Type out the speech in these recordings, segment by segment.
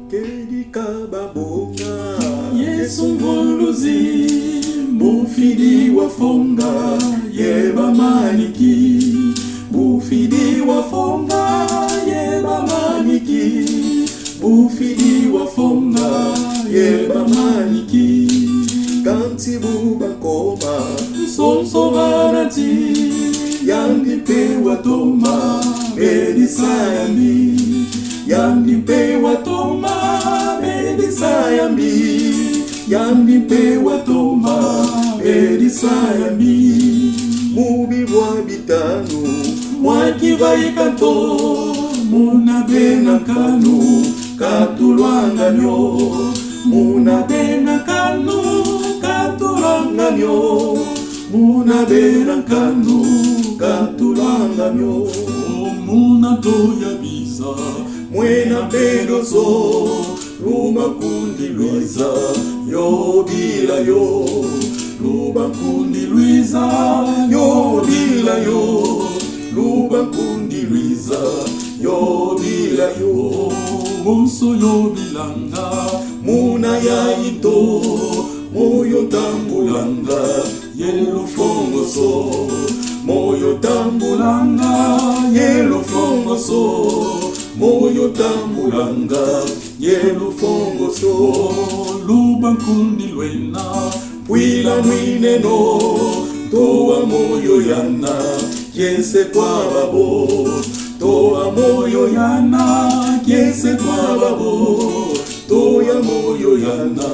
Kedika babonga Yesu ngoluzi Mufidi wafonga Yeba maniki Mufidi wafonga Yeba maniki Mufidi wafonga Yeba maniki Kanti buba koma Sonso varati Yandi pe watoma Medisa yambi Yandi pe watoma Medisa yambi Yandi pe watoma Medisa yambi Mubi bwa bitanu Mwakiva ikanto Muna bena kanu Katulwanga nyo Muna bena kanu Katulwanga nyo Muna bena kanu Katulwanga nyo Muna toya bisa Mwena pedoso Luma kundi Luisa Yo bila yo Luma kundi Luisa Yo bila yo Luma kundi Luisa Yo bila yo Monso yo bilanga Muna ya ito Moyo tambulanga Yelu fongo so Moyo tambulanga Yelu fongo so Moyo tambulanga Yelu fongo so Luba kundi lwena Pwila mwine no Toa moyo yana Kiese kwa babo Toa moyo yana Kiese kwa babo Toya moyo yana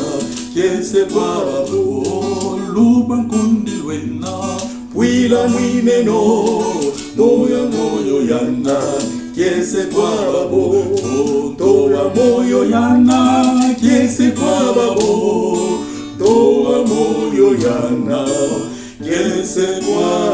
Kiese kwa babo Luba kundi lwena Pwila mwine no Toya moyo yana Kiese kwa babo Toa moyo yana Kiese kwa babo Toa moyo yana Kiese kwa